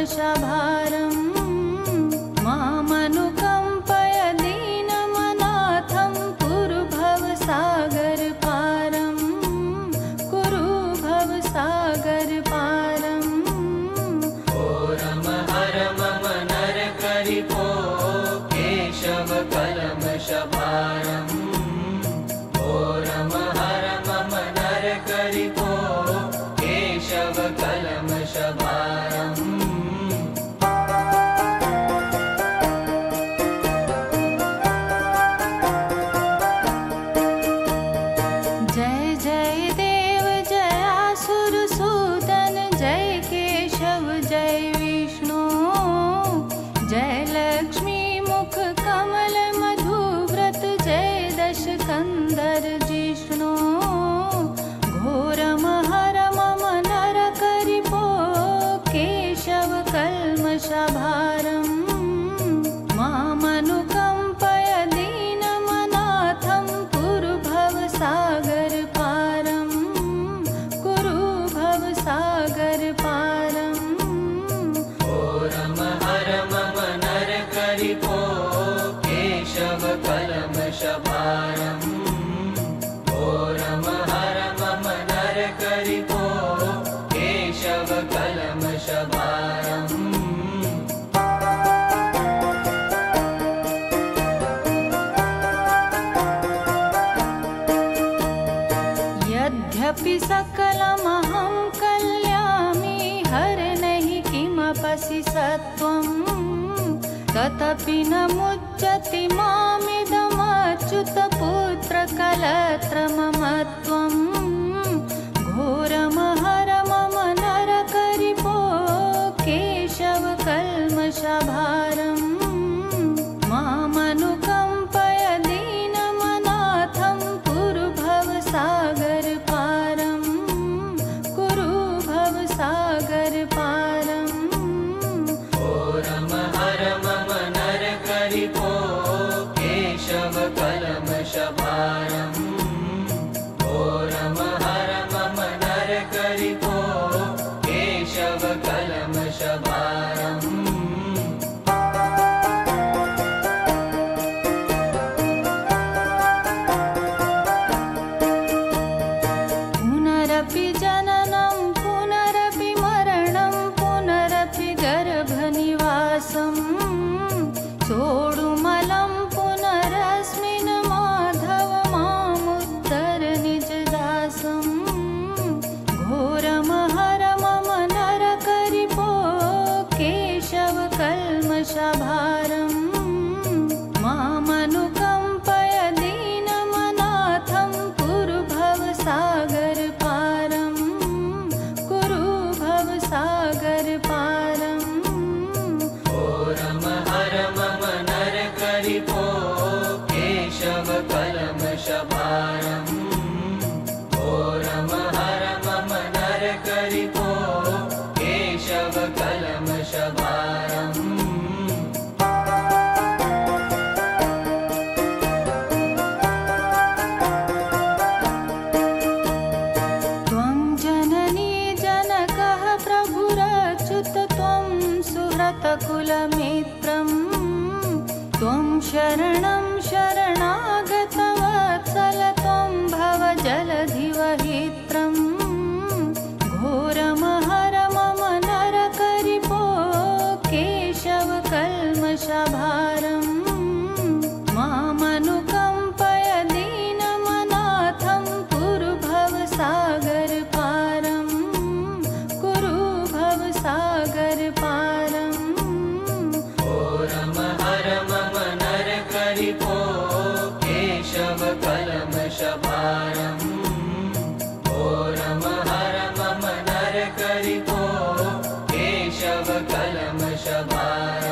कल्मषभारम् मामनुकम्पय दीनमनाथं कुरु भवसागरपारं कुरु भवसागरपारम् घोरम हर मम नरकरिपो केशव कल्मषभारम् घोरम हर मम नरकरिपो केशव कल्मषभारम् जय जय देव जयासुरसूदन जय केशव जय विष्णु जय लक्ष्मी मुख कमल मधुव्रत जय दशकंदर जिष्णु घोरम हर मम नरकरिपो केशव कल्मषभारम् मामनुकम्पय दीनमनाथं कुरु भवसागरपारं कुरु भवसागरपारम् घोरम हर मम नरकरिपो केशव कल्मषभारम् घोरम हर मम नरकरिपो केशव कल्मषभारम् यद्यपि सकलमहं कल्यामि हरनहि किमपि सत्त्वं तथापि न मुच्यति मामिदमच्युतपुत्रकलत्रममत्वम् घोरम हर मम नरकरिपो केशव कल्मषभारम् मामनुकम्पय दीनमनाथं कुरु भवसागरपारं कुरु भवसागरपारम् घोरम हर मम नरकरिपो केशव कल्मषभारम् घोरम हर मम नरकरिपो केशव कल्मषभारम् पुनरपि जननं पुनरपि मरणं पुनरपि गर्भनिवासं सोढुमलं पुनरस्मिन् माधव मामुद्धर निजदासम् घोरम हर मम नरकरिपो केशव कल्मषभारम् मामनुकम्पय दीनमनाथं कुरु भवसागरपारं कुरु भवसागरपारम् घोरम हर मम नरकरिपो केशव कल्मषभारम् घोरम हर मम नरकरिपो केशव कल्मषभारम् त्वं जननी जनकः प्रभुरच्युत त्वं सुहृतकुलमित्रम् त्वं शरणं शरणागतवत्सल त्वं भवजलधिवहित्रम् घोरम हर मम नरकरिपो केशव कल्मषभारम् मामनुकम्पय दीनमनाथं कुरु भवसागरपारं कुरु भवसागरपारम् घोरम हर मम नरकरिपो केशव कल्मषभारम् घोरम हर मम नरकरिपो केशव कल्मषभारम्